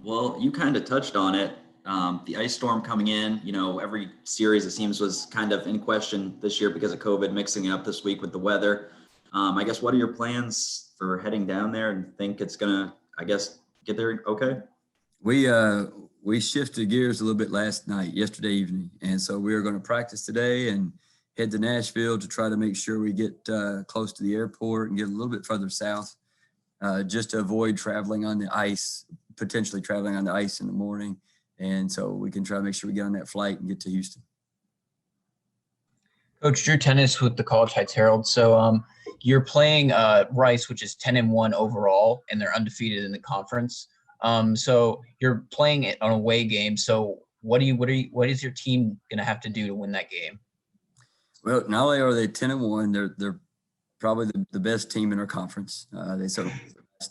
Well, you kind of touched on it. The ice storm coming in, every series it seems was kind of in question this year because of COVID, mixing it up this week with the weather. I guess, what are your plans for heading down there and think it's going to, I guess, get there okay? We shifted gears a little bit yesterday evening, and so we are going to practice today and head to Nashville to try to make sure we get close to the airport and get a little bit further south, just to avoid traveling on the ice, potentially traveling on the ice in the morning, and so we can try to make sure we get on that flight and get to Houston. Coach Drew Tennis with the College Heights Herald. So you're playing Rice, which is 10-1 overall, and they're undefeated in the conference. So you're playing it on a away game. So what is your team going to have to do to win that game? Well, not only are they 10-1, they're probably the best team in our conference. They set the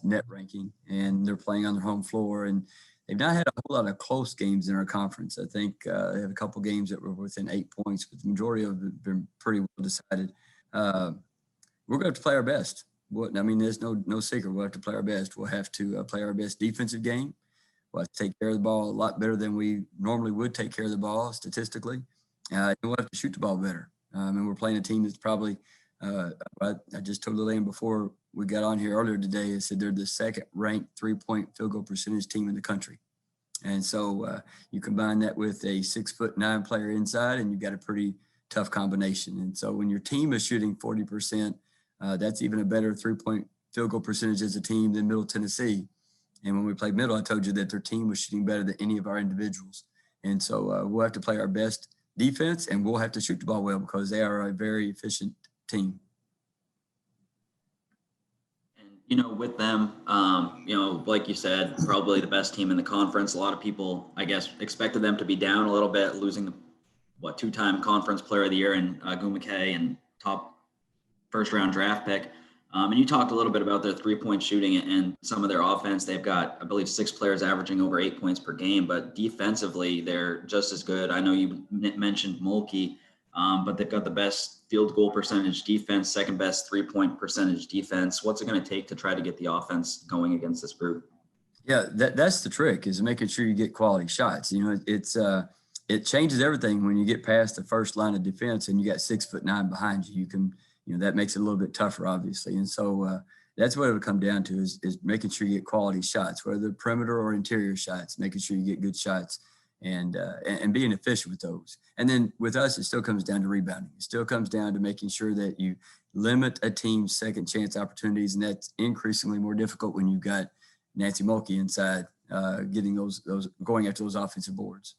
net ranking, and they're playing on their home floor. And they've not had a whole lot of close games in our conference. I think they have a couple games that were within 8 points, but the majority of them have been pretty well decided. We're going to have to play our best. There's no secret. We'll have to play our best. We'll have to play our best defensive game. We'll have to take care of the ball a lot better than we normally would take care of the ball statistically. And we'll have to shoot the ball better. And we're playing a team that's probably I just told Lillian before we got on here earlier today, I said they're the second-ranked three-point field goal percentage team in the country. And so you combine that with a 6'9" player inside, and you've got a pretty tough combination. And so when your team is shooting 40%, that's even a better three-point field goal percentage as a team than Middle Tennessee. And when we played Middle, I told you that their team was shooting better than any of our individuals. And so we'll have to play our best defense, and we'll have to shoot the ball well because they are a very efficient team. And, with them, like you said, probably the best team in the conference. A lot of people, I guess, expected them to be down a little bit, losing two-time conference player of the year in Gumake and top first-round draft pick. And you talked a little bit about their three-point shooting and some of their offense. They've got, I believe, 6 players averaging over 8 points per game, but defensively, they're just as good. I know you mentioned Mulkey, but they've got the best field goal percentage defense, second best three-point percentage defense. What's it going to take to try to get the offense going against this group? Yeah, that's the trick, is making sure you get quality shots. It changes everything when you get past the first line of defense and you got 6'9" behind you. You can, that makes it a little bit tougher, obviously. And so that's what it would come down to is making sure you get quality shots, whether they're perimeter or interior shots, making sure you get good shots and being efficient with those. And then with us, it still comes down to rebounding. It still comes down to making sure that you limit a team's second chance opportunities. And that's increasingly more difficult when you've got Nancy Mulkey inside getting those going after those offensive boards.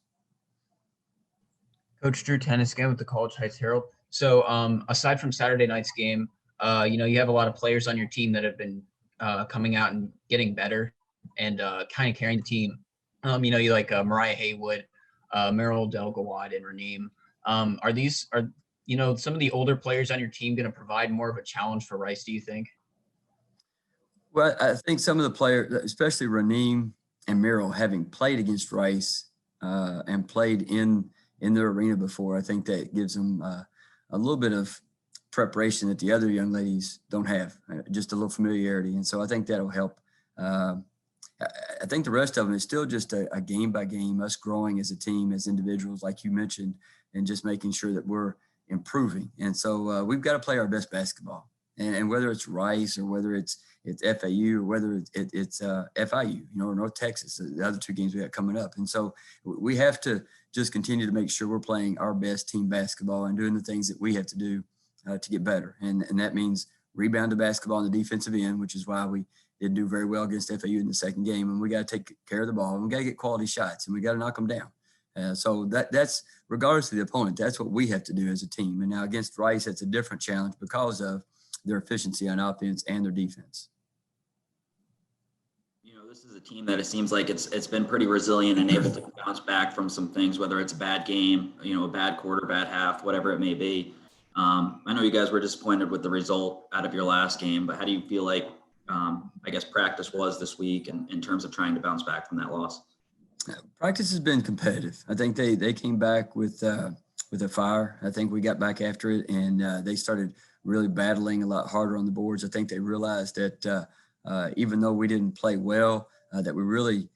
Coach Drew Tennis again with the College Heights Herald. So aside from Saturday night's game, you have a lot of players on your team that have been coming out and getting better and kind of carrying the team. You like Mariah Haywood, Meryl Delgawad, and Raneem. Are some of the older players on your team going to provide more of a challenge for Rice, do you think? Well, I think some of the players, especially Raneem and Meryl, having played against Rice and played in their arena before, I think that gives them a little bit of preparation that the other young ladies don't have, just a little familiarity. And so I think that'll help. I think the rest of them is still just a game by game, us growing as a team, as individuals, like you mentioned, and just making sure that we're improving. And so we've got to play our best basketball. And whether it's Rice or whether it's FAU or whether it's FIU, or North Texas, the other 2 games we got coming up. And so we have to just continue to make sure we're playing our best team basketball and doing the things that we have to do to get better. And that means rebound the basketball on the defensive end, which is why we didn't do very well against FAU in the second game. And we got to take care of the ball, and we got to get quality shots, and we got to knock them down. So that's regardless of the opponent, that's what we have to do as a team. And now against Rice, that's a different challenge because of their efficiency on offense and their defense. This is a team that it seems like it's been pretty resilient and able to bounce back from some things, whether it's a bad game, a bad quarter, bad half, whatever it may be. I know you guys were disappointed with the result out of your last game, but how do you feel like, practice was this week and in terms of trying to bounce back from that loss? Practice has been competitive. I think they came back with a fire. I think we got back after it, and they started really battling a lot harder on the boards. I think they realized that even though we didn't play well, that we really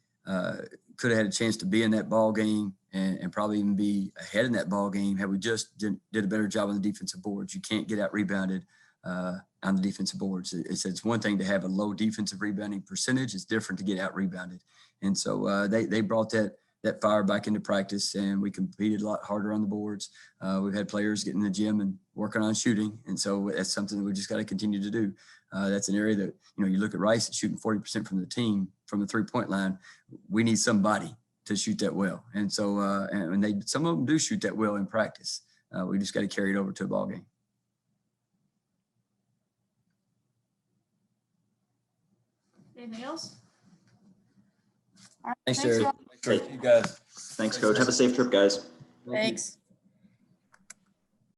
could have had a chance to be in that ball game and probably even be ahead in that ball game had we just did a better job on the defensive boards. You can't get out rebounded on the defensive boards. It's one thing to have a low defensive rebounding percentage. It's different to get out rebounded. And so they brought that fire back into practice, and we competed a lot harder on the boards. We've had players get in the gym and working on shooting. And so that's something that we just got to continue to do. That's an area that, you look at Rice is shooting 40% from the team from the 3-point line. We need somebody to shoot that well. And so, and some of them do shoot that well in practice. We just got to carry it over to a ball game. Anything else? Thanks, Jared. Rob. Thanks, you guys. Thanks, Coach. Have a safe trip, guys. Thanks.